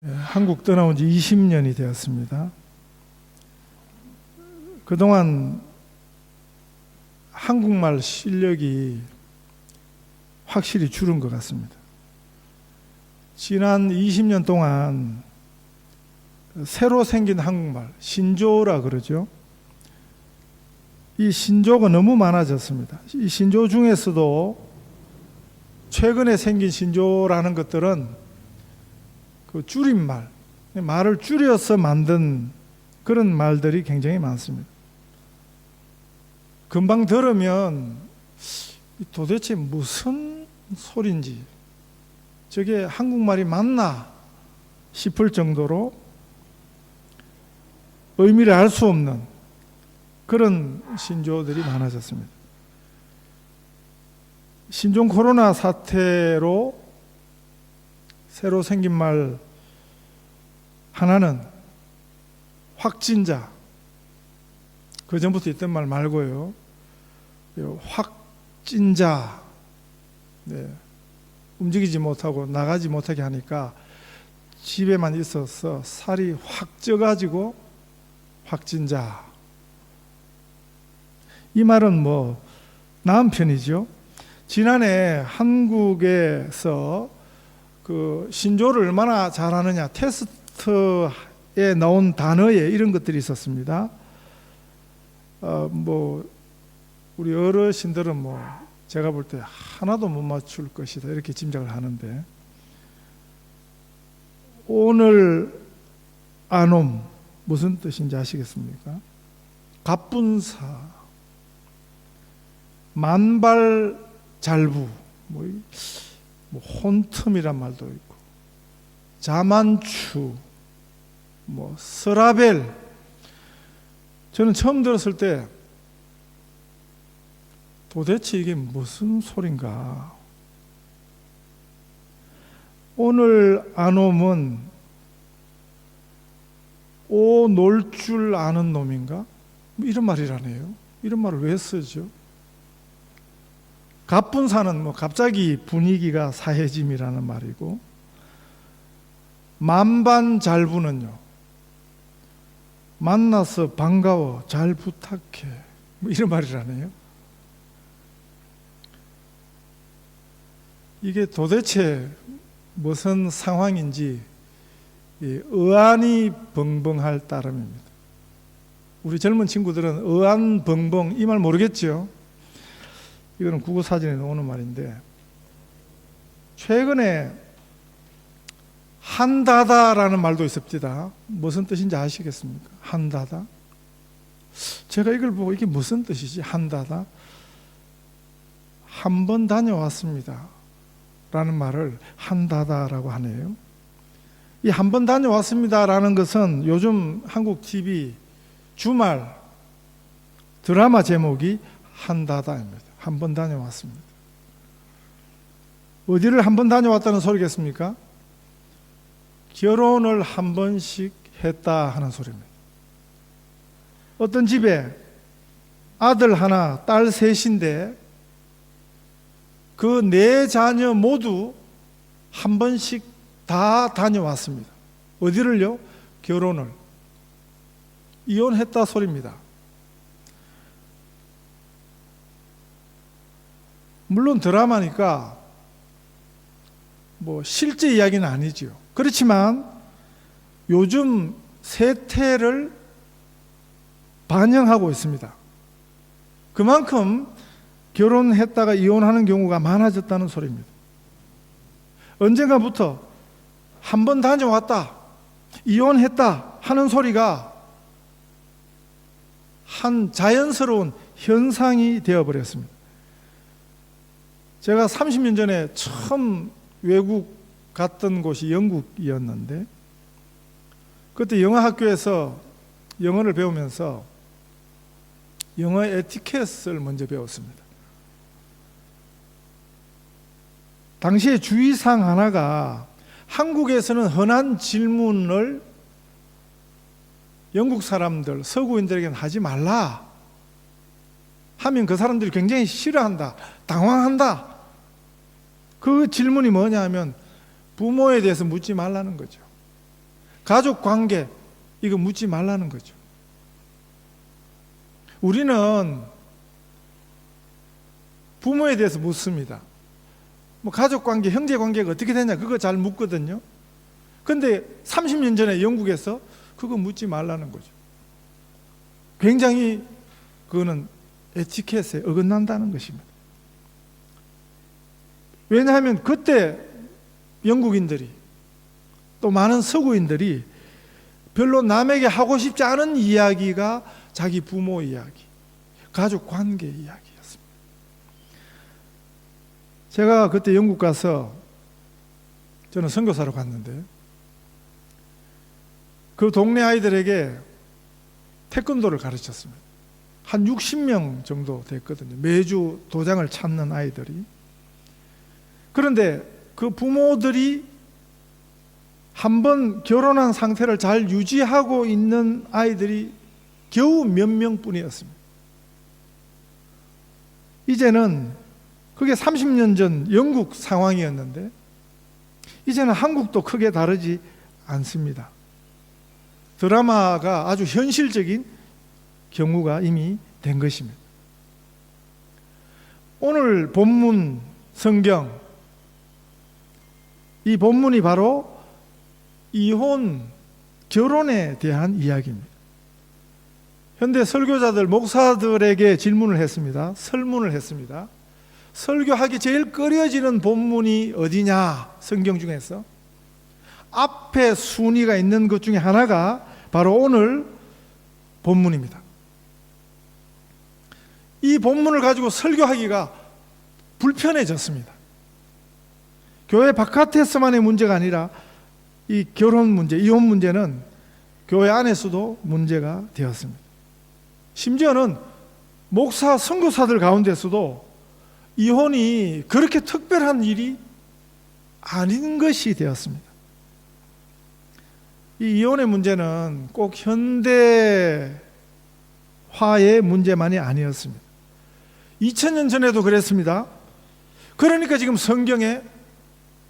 한국 떠나온 지 20년이 되었습니다. 그동안 한국말 실력이 확실히 줄은 것 같습니다. 지난 20년 동안 새로 생긴 한국말, 신조어라 그러죠. 이 신조어가 너무 많아졌습니다. 이 신조어 중에서도 최근에 생긴 신조어라는 것들은 그 줄임말, 말을 줄여서 만든 그런 말들이 굉장히 많습니다. 금방 들으면 도대체 무슨 소린지, 저게 한국말이 맞나 싶을 정도로 의미를 알 수 없는 그런 신조어들이 많아졌습니다. 신종 코로나 사태로 새로 생긴 말 하나는 확진자, 그 전부터 있던 말 말고요. 확진자, 움직이지 못하고 나가지 못하게 하니까 집에만 있어서 살이 확 쪄가지고 확진자. 이 말은 나은 편이죠. 지난해 한국에서 그 신조어를 얼마나 잘하느냐 테스트에 나온 단어에 이런 것들이 있었습니다. 우리 어르신들은 제가 볼 때 하나도 못 맞출 것이다 이렇게 짐작을 하는데, 오늘 아놈 무슨 뜻인지 아시겠습니까? 갑분사, 만발잘부, 혼틈이란 말도 있고, 자만추, 스라벨. 저는 처음 들었을 때 도대체 이게 무슨 소린가. 오늘 아놈은 오 놀 줄 아는 놈인가? 이런 말이라네요. 이런 말을 왜 쓰죠? 갑분사는 갑자기 분위기가 사해짐이라는 말이고, 만반잘부는요, 만나서 반가워, 잘 부탁해, 이런 말이라네요. 이게 도대체 무슨 상황인지 의안이 벙벙할 따름입니다. 우리 젊은 친구들은 의안벙벙 이 말 모르겠죠? 이거는 국어사전에 나오는 말인데, 최근에 한다다라는 말도 있습니다. 무슨 뜻인지 아시겠습니까? 한다다. 제가 이걸 보고 이게 무슨 뜻이지? 한다다. 한 번 다녀왔습니다 라는 말을 한다다라고 하네요. 이 한 번 다녀왔습니다 라는 것은 요즘 한국 TV 주말 드라마 제목이 한다다입니다. 한 번 다녀왔습니다. 어디를 한 번 다녀왔다는 소리겠습니까? 결혼을 한 번씩 했다 하는 소리입니다. 어떤 집에 아들 하나, 딸 셋인데 그 네 자녀 모두 한 번씩 다 다녀왔습니다. 어디를요? 결혼을. 이혼했다 소리입니다. 물론 드라마니까 실제 이야기는 아니죠. 그렇지만 요즘 세태를 반영하고 있습니다. 그만큼 결혼했다가 이혼하는 경우가 많아졌다는 소리입니다. 언젠가부터 한 번 다녀왔다, 이혼했다 하는 소리가 한 자연스러운 현상이 되어버렸습니다. 제가 30년 전에 처음 외국 갔던 곳이 영국이었는데, 그때 영어학교에서 영어를 배우면서 영어 에티켓을 먼저 배웠습니다. 당시에 주의사항 하나가, 한국에서는 흔한 질문을 영국 사람들, 서구인들에게는 하지 말라 하면 그 사람들이 굉장히 싫어한다, 당황한다. 그 질문이 뭐냐 하면 부모에 대해서 묻지 말라는 거죠. 가족 관계, 이거 묻지 말라는 거죠. 우리는 부모에 대해서 묻습니다. 뭐 가족 관계, 형제 관계가 어떻게 되냐, 그거 잘 묻거든요. 근데 30년 전에 영국에서 그거 묻지 말라는 거죠. 굉장히 그거는 에티켓에 어긋난다는 것입니다. 왜냐하면 그때 영국인들이 또 많은 서구인들이 별로 남에게 하고 싶지 않은 이야기가 자기 부모 이야기, 가족 관계 이야기였습니다. 제가 그때 영국 가서 저는 선교사로 갔는데 그 동네 아이들에게 태권도를 가르쳤습니다. 한 60명 정도 됐거든요. 매주 도장을 찾는 아이들이. 그런데 그 부모들이 한번 결혼한 상태를 잘 유지하고 있는 아이들이 겨우 몇 명뿐이었습니다. 이제는 그게 30년 전 영국 상황이었는데 이제는 한국도 크게 다르지 않습니다. 드라마가 아주 현실적인 경우가 이미 된 것입니다. 오늘 본문 성경, 이 본문이 바로 이혼, 결혼에 대한 이야기입니다. 현대 설교자들, 목사들에게 질문을 했습니다. 설문을 했습니다. 설교하기 제일 꺼려지는 본문이 어디냐? 성경 중에서 앞에 순위가 있는 것 중에 하나가 바로 오늘 본문입니다. 이 본문을 가지고 설교하기가 불편해졌습니다. 교회 바깥에서만의 문제가 아니라 이 결혼 문제, 이혼 문제는 교회 안에서도 문제가 되었습니다. 심지어는 목사, 선교사들 가운데서도 이혼이 그렇게 특별한 일이 아닌 것이 되었습니다. 이 이혼의 문제는 꼭 현대화의 문제만이 아니었습니다. 2000년 전에도 그랬습니다. 그러니까 지금 성경에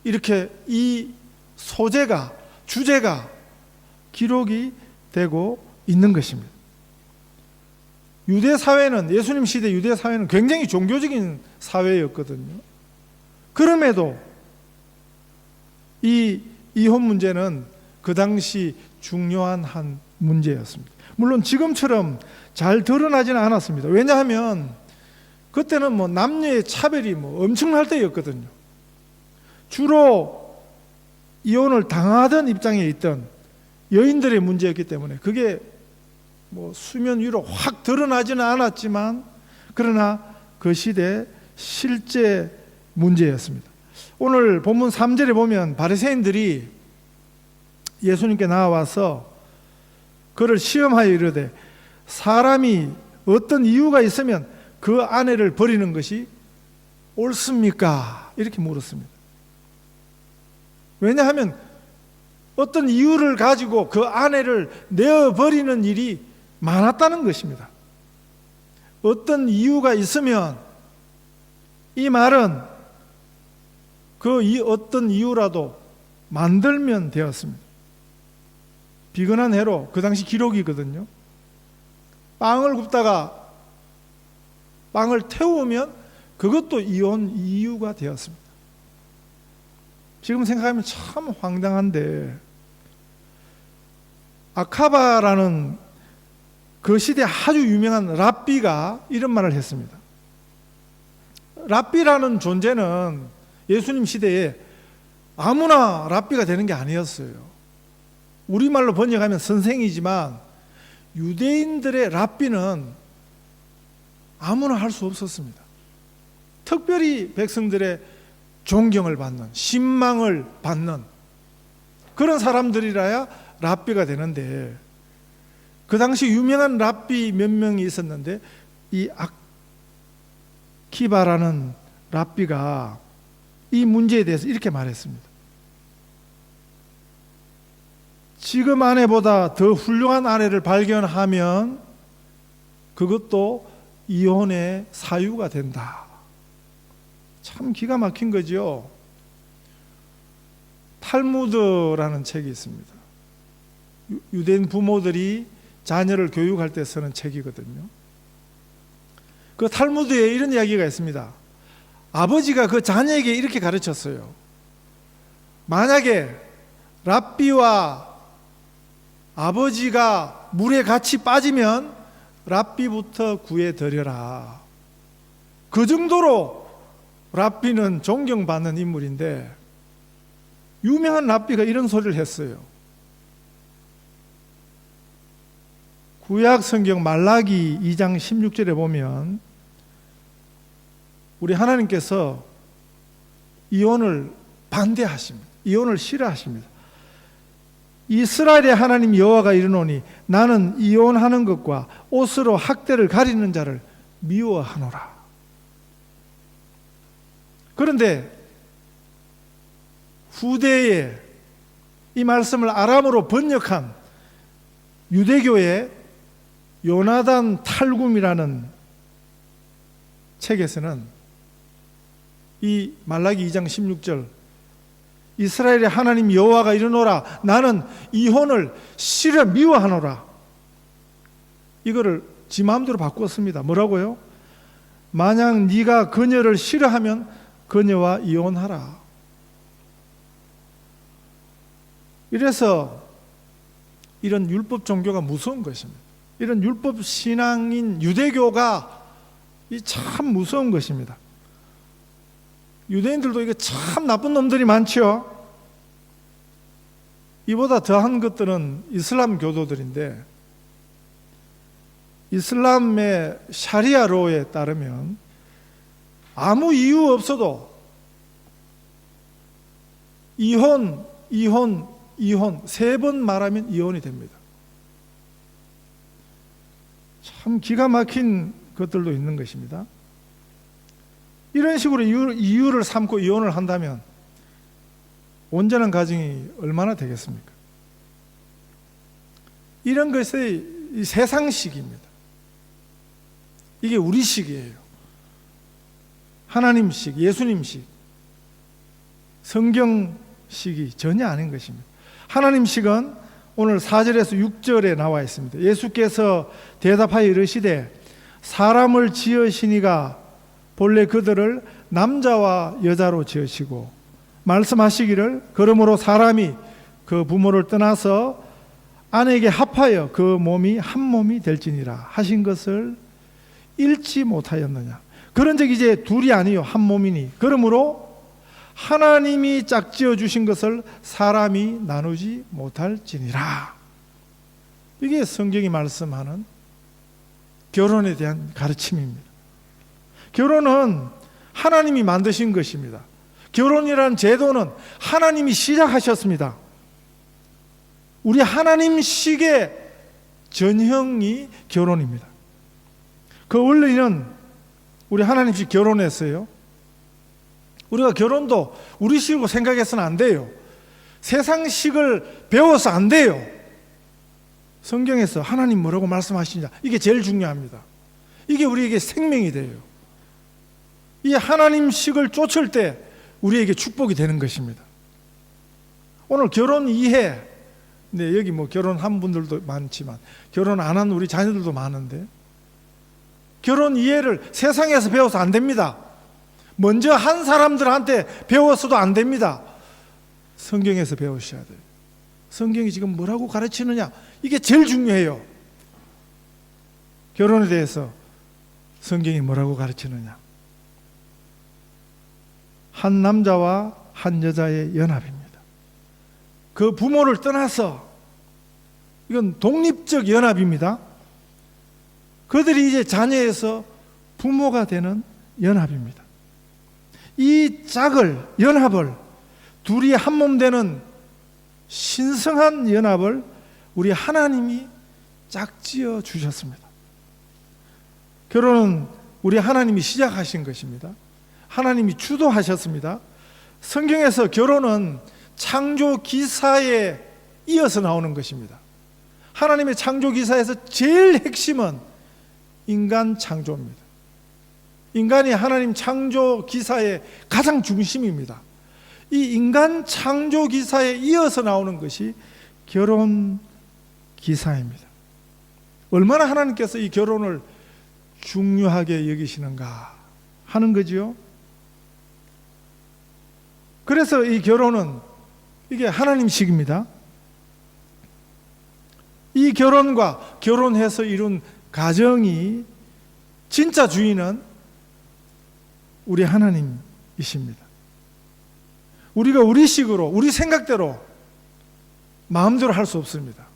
이렇게 이 소재가, 주제가 기록이 되고 있는 것입니다. 유대 사회는, 예수님 시대 유대 사회는 굉장히 종교적인 사회였거든요. 그럼에도 이 이혼 문제는 그 당시 중요한 한 문제였습니다. 물론 지금처럼 잘 드러나지는 않았습니다. 왜냐하면 그때는 뭐 남녀의 차별이 뭐 엄청날 때였거든요. 주로 이혼을 당하던 입장에 있던 여인들의 문제였기 때문에 그게 뭐 수면 위로 확 드러나지는 않았지만 그러나 그 시대의 실제 문제였습니다. 오늘 본문 3절에 보면 바리새인들이 예수님께 나와서 그를 시험하여 이르되 사람이 어떤 이유가 있으면 그 아내를 버리는 것이 옳습니까? 이렇게 물었습니다. 왜냐하면 어떤 이유를 가지고 그 아내를 내어버리는 일이 많았다는 것입니다. 어떤 이유가 있으면 이 말은 그 어떤 이유라도 만들면 되었습니다. 비근한 해로 그 당시 기록이거든요. 빵을 굽다가 빵을 태우면 그것도 이혼 이유가 되었습니다. 지금 생각하면 참 황당한데 아카바라는 그 시대 아주 유명한 랍비가 이런 말을 했습니다. 랍비라는 존재는 예수님 시대에 아무나 랍비가 되는 게 아니었어요. 우리말로 번역하면 선생이지만 유대인들의 랍비는 아무나 할 수 없었습니다. 특별히 백성들의 존경을 받는, 신망을 받는 그런 사람들이라야 랍비가 되는데 그 당시 유명한 랍비 몇 명이 있었는데 이 아키바라는 랍비가 이 문제에 대해서 이렇게 말했습니다. 지금 아내보다 더 훌륭한 아내를 발견하면 그것도 이혼의 사유가 된다. 참 기가 막힌 거죠. 탈무드라는 책이 있습니다. 유대인 부모들이 자녀를 교육할 때 쓰는 책이거든요. 그 탈무드에 이런 이야기가 있습니다. 아버지가 그 자녀에게 이렇게 가르쳤어요. 만약에 랍비와 아버지가 물에 같이 빠지면 랍비부터 구해드려라. 그 정도로 랍비는 존경받는 인물인데, 유명한 랍비가 이런 소리를 했어요. 구약 성경 말라기 2장 16절에 보면 우리 하나님께서 이혼을 반대하십니다. 이혼을 싫어하십니다. 이스라엘의 하나님 여호와가 이르노니 나는 이혼하는 것과 옷으로 학대를 가리는 자를 미워하노라. 그런데 후대에 이 말씀을 아람어로 번역한 유대교의 요나단 탈굼이라는 책에서는 이 말라기 2장 16절 이스라엘의 하나님 여호와가 이르노라 나는 이혼을 싫어 미워하노라, 이거를 지 마음대로 바꾸었습니다. 뭐라고요? 만약 네가 그녀를 싫어하면 그녀와 이혼하라. 이래서 이런 율법 종교가 무서운 것입니다. 이런 율법 신앙인 유대교가 참 무서운 것입니다. 유대인들도 이게 참 나쁜 놈들이 많죠. 이보다 더한 것들은 이슬람 교도들인데, 이슬람의 샤리아로에 따르면 아무 이유 없어도 이혼 3번 말하면 이혼이 됩니다. 참 기가 막힌 것들도 있는 것입니다. 이런 식으로 이유를 삼고 이혼을 한다면 온전한 가정이 얼마나 되겠습니까? 이런 것이 세상식입니다. 이게 우리식이에요. 하나님식, 예수님식, 성경식이 전혀 아닌 것입니다. 하나님식은 오늘 4절에서 6절에 나와 있습니다. 예수께서 대답하여 이르시되 사람을 지으시니가 본래 그들을 남자와 여자로 지으시고 말씀하시기를 그러므로 사람이 그 부모를 떠나서 아내에게 합하여 그 몸이 한 몸이 될지니라 하신 것을 읽지 못하였느냐. 그런즉 이제 둘이 아니요 한 몸이니 그러므로 하나님이 짝지어 주신 것을 사람이 나누지 못할지니라. 이게 성경이 말씀하는 결혼에 대한 가르침입니다. 결혼은 하나님이 만드신 것입니다. 결혼이라는 제도는 하나님이 시작하셨습니다. 우리 하나님식의 전형이 결혼입니다. 그 원리는 우리 하나님식 결혼했어요. 우리가 결혼도 우리식으로 생각해서는 안 돼요. 세상식을 배워서 안 돼요. 성경에서 하나님 뭐라고 말씀하시냐, 이게 제일 중요합니다. 이게 우리에게 생명이 돼요. 이 하나님식을 쫓을 때 우리에게 축복이 되는 것입니다. 오늘 결혼 이해, 네, 여기 뭐 결혼한 분들도 많지만 결혼 안 한 우리 자녀들도 많은데, 결혼 이해를 세상에서 배워서 안 됩니다. 먼저 한 사람들한테 배웠어도 안 됩니다. 성경에서 배우셔야 돼요. 성경이 지금 뭐라고 가르치느냐, 이게 제일 중요해요. 결혼에 대해서 성경이 뭐라고 가르치느냐. 한 남자와 한 여자의 연합입니다. 그 부모를 떠나서 이건 독립적 연합입니다. 그들이 이제 자녀에서 부모가 되는 연합입니다. 이 짝을, 연합을, 둘이 한 몸 되는 신성한 연합을 우리 하나님이 짝지어 주셨습니다. 결혼은 우리 하나님이 시작하신 것입니다. 하나님이 주도하셨습니다. 성경에서 결혼은 창조 기사에 이어서 나오는 것입니다. 하나님의 창조 기사에서 제일 핵심은 인간 창조입니다. 인간이 하나님 창조 기사의 가장 중심입니다. 이 인간 창조 기사에 이어서 나오는 것이 결혼입니다. 기사입니다. 얼마나 하나님께서 이 결혼을 중요하게 여기시는가 하는 거지요. 그래서 이 결혼은 이게 하나님식입니다. 이 결혼과 결혼해서 이룬 가정이 진짜 주인은 우리 하나님이십니다. 우리가 우리 식으로, 우리 생각대로, 마음대로 할 수 없습니다.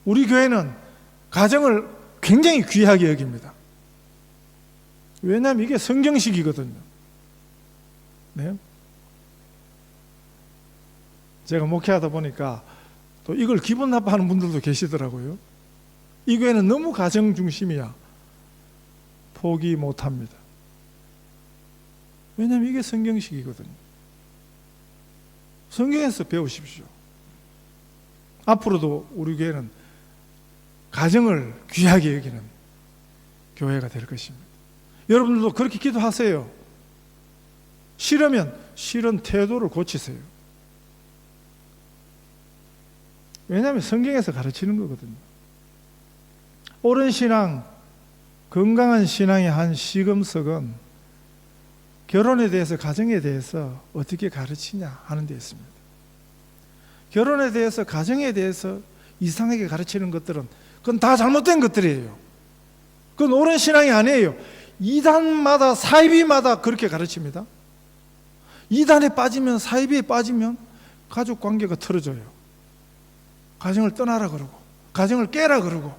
우리 교회는 가정을 굉장히 귀하게 여깁니다. 왜냐하면 이게 성경식이거든요. 네? 제가 목회하다 보니까 또 이걸 기분 나빠하는 분들도 계시더라고요. 이 교회는 너무 가정 중심이야. 포기 못합니다. 왜냐하면 이게 성경식이거든요. 성경에서 배우십시오. 앞으로도 우리 교회는 가정을 귀하게 여기는 교회가 될 것입니다. 여러분들도 그렇게 기도하세요. 싫으면 싫은 태도를 고치세요. 왜냐하면 성경에서 가르치는 거거든요. 옳은 신앙, 건강한 신앙의 한 시금석은 결혼에 대해서, 가정에 대해서 어떻게 가르치냐 하는 데 있습니다. 결혼에 대해서, 가정에 대해서 이상하게 가르치는 것들은 그건 다 잘못된 것들이에요. 그건 옳은 신앙이 아니에요. 이단마다, 사이비마다 그렇게 가르칩니다. 이단에 빠지면, 사이비에 빠지면 가족 관계가 틀어져요. 가정을 떠나라 그러고, 가정을 깨라 그러고,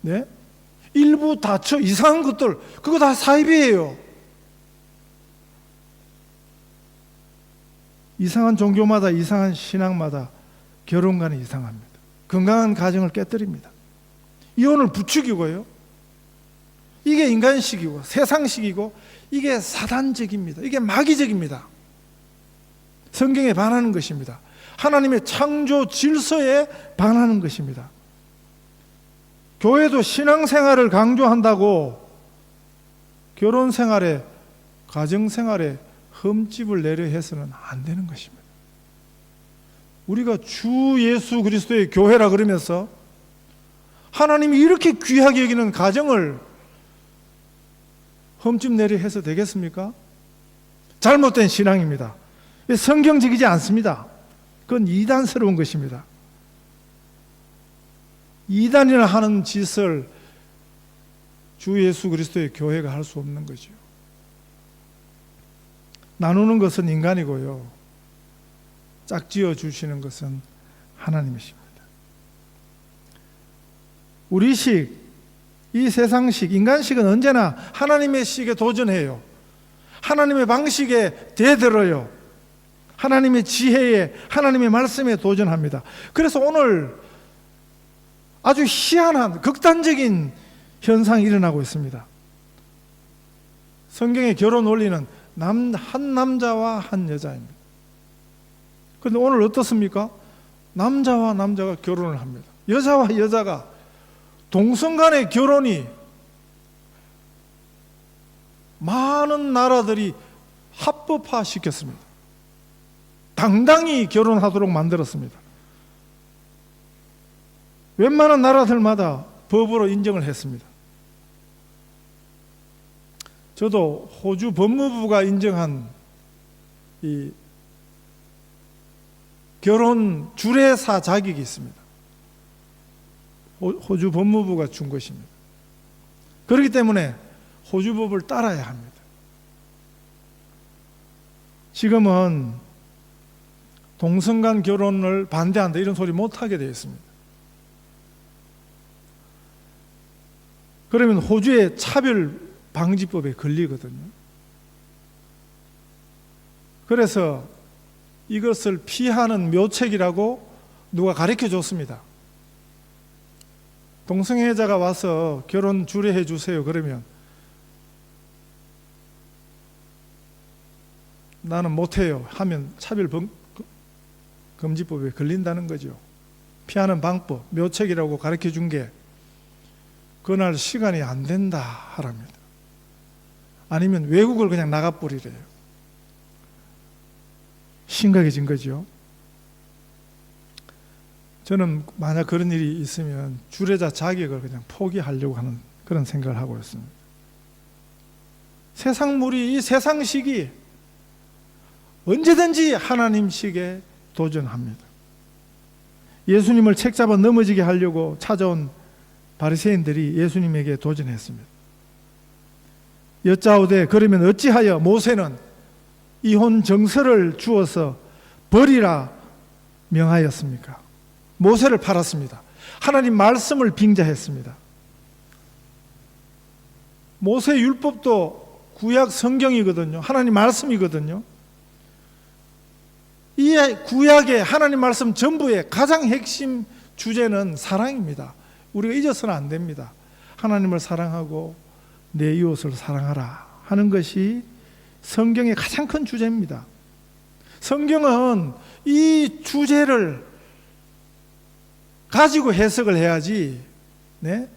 네? 일부 다처 이상한 것들, 그거 다 사이비예요. 이상한 종교마다, 이상한 신앙마다 결혼관이 이상합니다. 건강한 가정을 깨뜨립니다. 이혼을 부추기고요. 이게 인간식이고 세상식이고 이게 사단적입니다. 이게 마귀적입니다. 성경에 반하는 것입니다. 하나님의 창조 질서에 반하는 것입니다. 교회도 신앙생활을 강조한다고 결혼생활에, 가정생활에 흠집을 내려 해서는 안 되는 것입니다. 우리가 주 예수 그리스도의 교회라 그러면서 하나님이 이렇게 귀하게 여기는 가정을 흠집 내려 해서 되겠습니까? 잘못된 신앙입니다. 성경적이지 않습니다. 그건 이단스러운 것입니다. 이단이라 하는 짓을 주 예수 그리스도의 교회가 할 수 없는 거죠. 나누는 것은 인간이고요. 짝지어 주시는 것은 하나님이십니다. 우리식, 이 세상식, 인간식은 언제나 하나님의 식에 도전해요. 하나님의 방식에 대들어요. 하나님의 지혜에, 하나님의 말씀에 도전합니다. 그래서 오늘 아주 희한한, 극단적인 현상이 일어나고 있습니다. 성경의 결혼 원리는 한 남자와 한 여자입니다. 그런데 오늘 어떻습니까? 남자와 남자가 결혼을 합니다. 여자와 여자가 동성 간의 결혼이 많은 나라들이 합법화 시켰습니다. 당당히 결혼하도록 만들었습니다. 웬만한 나라들마다 법으로 인정을 했습니다. 저도 호주 법무부가 인정한 이 결혼 주례사 자격이 있습니다. 호주 법무부가 준 것입니다. 그렇기 때문에 호주법을 따라야 합니다. 지금은 동성간 결혼을 반대한다 이런 소리 못하게 되어 있습니다. 그러면 호주의 차별방지법에 걸리거든요. 그래서 이것을 피하는 묘책이라고 누가 가르쳐 줬습니다. 동성애자가 와서 결혼 주례해 주세요. 그러면 나는 못해요 하면 차별금지법에 걸린다는 거죠. 피하는 방법, 묘책이라고 가르쳐 준 게 그날 시간이 안 된다 하랍니다. 아니면 외국을 그냥 나가버리래요. 심각해진 거죠. 저는 만약 그런 일이 있으면 주례자 자격을 그냥 포기하려고 하는 그런 생각을 하고 있습니다. 세상물이 이 세상식이 언제든지 하나님식에 도전합니다. 예수님을 책잡아 넘어지게 하려고 찾아온 바리새인들이 예수님에게 도전했습니다. 여짜오되 그러면 어찌하여 모세는 이혼 정서를 주어서 버리라 명하였습니까? 모세를 팔았습니다. 하나님 말씀을 빙자했습니다. 모세 율법도 구약 성경이거든요. 하나님 말씀이거든요. 이 구약의 하나님 말씀 전부의 가장 핵심 주제는 사랑입니다. 우리가 잊어서는 안 됩니다. 하나님을 사랑하고 내 이웃을 사랑하라 하는 것이 성경의 가장 큰 주제입니다. 성경은 이 주제를 가지고 해석을 해야지, 네?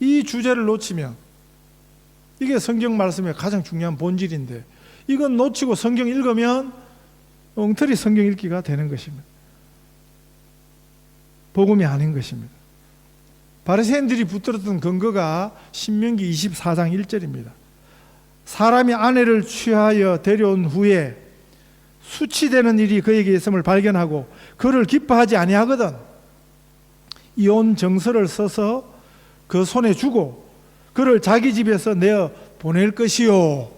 이 주제를 놓치면, 이게 성경 말씀의 가장 중요한 본질인데, 이건 놓치고 성경 읽으면 엉터리 성경 읽기가 되는 것입니다. 복음이 아닌 것입니다. 바리새인들이 붙들었던 근거가 신명기 24장 1절입니다. 사람이 아내를 취하여 데려온 후에 수치되는 일이 그에게 있음을 발견하고 그를 기뻐하지 아니하거든 이혼 정서를 써서 그 손에 주고 그를 자기 집에서 내어 보낼 것이요.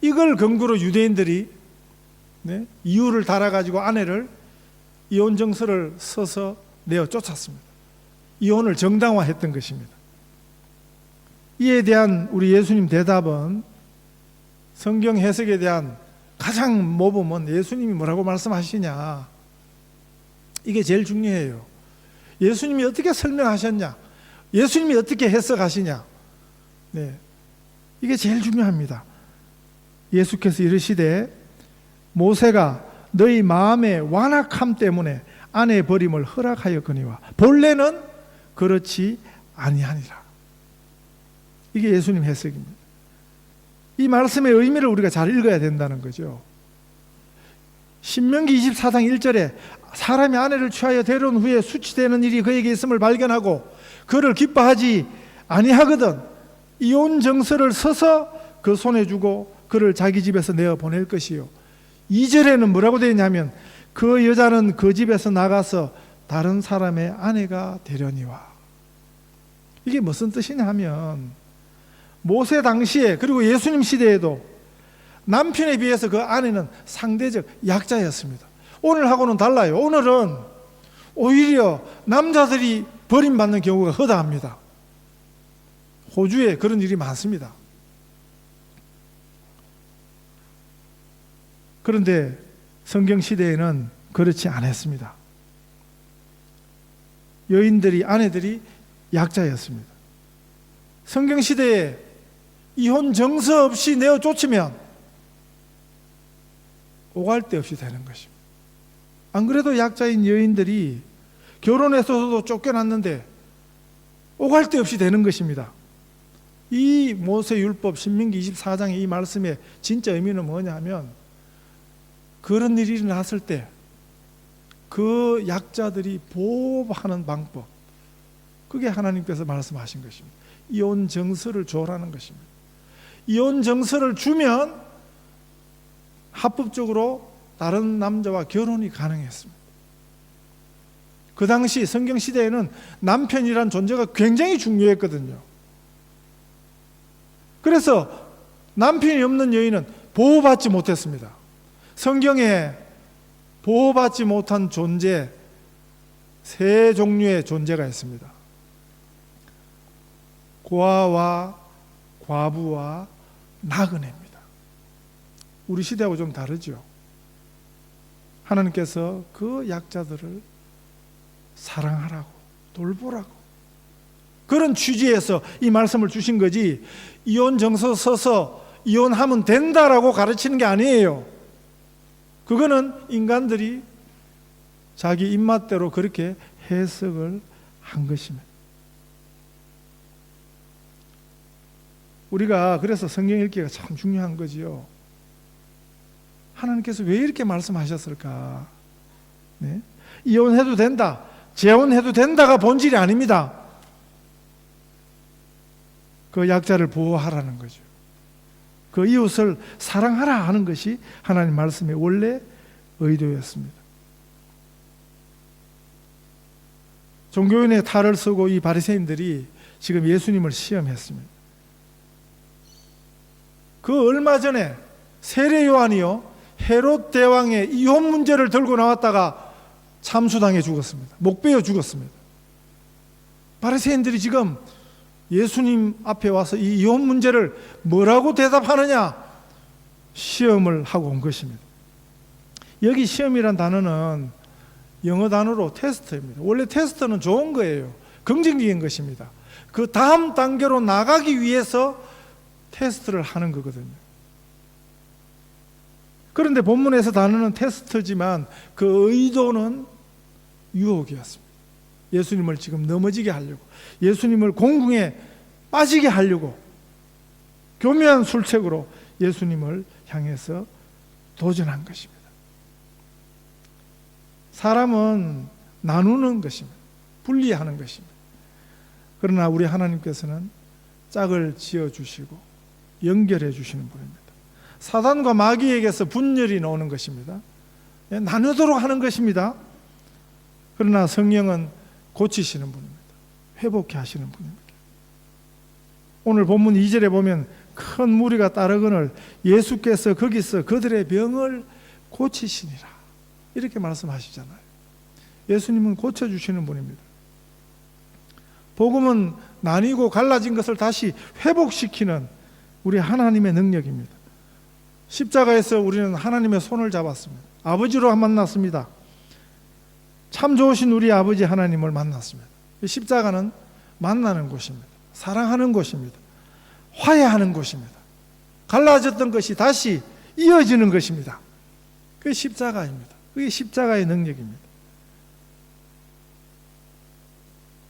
이걸 근거로 유대인들이 이유를 달아가지고 아내를 이혼 정서를 써서 내어 쫓았습니다. 이혼을 정당화했던 것입니다. 이에 대한 우리 예수님 대답은 성경 해석에 대한 가장 모범은 예수님이 뭐라고 말씀하시냐, 이게 제일 중요해요. 예수님이 어떻게 설명하셨냐, 예수님이 어떻게 해석하시냐, 이게 제일 중요합니다. 예수께서 이르시되 모세가 너희 마음의 완악함 때문에 아내 버림을 허락하였거니와 본래는 그렇지 아니하니라. 이게 예수님 해석입니다. 이 말씀의 의미를 우리가 잘 읽어야 된다는 거죠. 신명기 24장 1절에 사람이 아내를 취하여 데려온 후에 수치되는 일이 그에게 있음을 발견하고 그를 기뻐하지 아니하거든 이혼 정서를 써서 그 손에 주고 그를 자기 집에서 내어 보낼 것이요. 2절에는 뭐라고 되어 있냐면 그 여자는 그 집에서 나가서 다른 사람의 아내가 되려니와. 이게 무슨 뜻이냐 하면 모세 당시에 그리고 예수님 시대에도 남편에 비해서 그 아내는 상대적 약자였습니다. 오늘하고는 달라요. 오늘은 오히려 남자들이 버림받는 경우가 허다합니다. 호주에 그런 일이 많습니다. 그런데 성경 시대에는 그렇지 않았습니다. 여인들이, 아내들이 약자였습니다. 성경 시대에 이혼 정서 없이 내어 쫓으면 오갈 데 없이 되는 것입니다. 안 그래도 약자인 여인들이 결혼해서도 쫓겨났는데 오갈 데 없이 되는 것입니다. 이 모세율법 신명기 24장의 이 말씀의 진짜 의미는 뭐냐 하면 그런 일이 일어났을 때 그 약자들이 보호하는 방법, 그게 하나님께서 말씀하신 것입니다. 이혼 정서를 줘라는 것입니다. 이혼 정서를 주면 합법적으로 다른 남자와 결혼이 가능했습니다. 그 당시 성경 시대에는 남편이란 존재가 굉장히 중요했거든요. 그래서 남편이 없는 여인은 보호받지 못했습니다. 성경에 보호받지 못한 존재 세 종류의 존재가 있습니다. 고아와 과부와 나그네입니다. 우리 시대하고 좀 다르죠. 하나님께서 그 약자들을 사랑하라고, 돌보라고 그런 취지에서 이 말씀을 주신 거지, 이혼 정서 써서 이혼하면 된다라고 가르치는 게 아니에요. 그거는 인간들이 자기 입맛대로 그렇게 해석을 한 것입니다. 우리가 그래서 성경 읽기가 참 중요한 거지요. 하나님께서 왜 이렇게 말씀하셨을까? 네? 이혼해도 된다, 재혼해도 된다가 본질이 아닙니다. 그 약자를 보호하라는 거죠. 그 이웃을 사랑하라 하는 것이 하나님 말씀의 원래 의도였습니다. 종교인의 탈을 쓰고 이 바리새인들이 지금 예수님을 시험했습니다. 그 얼마 전에 세례 요한이요, 헤롯 대왕의 이혼 문제를 들고 나왔다가 참수당해 죽었습니다. 목베어 죽었습니다. 바리새인들이 지금 예수님 앞에 와서 이 이혼 문제를 뭐라고 대답하느냐 시험을 하고 온 것입니다. 여기 시험이란 단어는 영어 단어로 테스트입니다. 원래 테스트는 좋은 거예요. 긍정적인 것입니다. 그 다음 단계로 나가기 위해서 테스트를 하는 거거든요. 그런데 본문에서 단어는 테스트지만 그 의도는 유혹이었습니다. 예수님을 지금 넘어지게 하려고, 예수님을 공궁에 빠지게 하려고 교묘한 술책으로 예수님을 향해서 도전한 것입니다. 사람은 나누는 것입니다. 분리하는 것입니다. 그러나 우리 하나님께서는 짝을 지어주시고 연결해 주시는 분입니다. 사단과 마귀에게서 분열이 나오는 것입니다. 나누도록 하는 것입니다. 그러나 성령은 고치시는 분입니다. 회복해 하시는 분입니다. 오늘 본문 2절에 보면 큰 무리가 따르거늘 예수께서 거기서 그들의 병을 고치시니라 이렇게 말씀하시잖아요. 예수님은 고쳐주시는 분입니다. 복음은 나뉘고 갈라진 것을 다시 회복시키는 우리 하나님의 능력입니다. 십자가에서 우리는 하나님의 손을 잡았습니다. 아버지로 만났습니다. 참 좋으신 우리 아버지 하나님을 만났습니다. 십자가는 만나는 곳입니다. 사랑하는 곳입니다. 화해하는 곳입니다. 갈라졌던 것이 다시 이어지는 것입니다. 그게 십자가입니다. 그게 십자가의 능력입니다.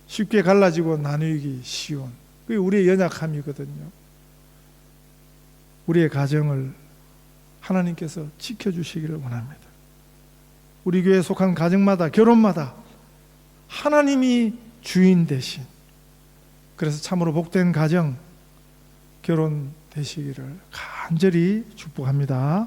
쉽게 갈라지고 나누기 쉬운, 그게 우리의 연약함이거든요. 우리의 가정을 하나님께서 지켜주시기를 원합니다. 우리 교회에 속한 가정마다, 결혼마다 하나님이 주인 되신, 그래서 참으로 복된 가정, 결혼 되시기를 간절히 축복합니다.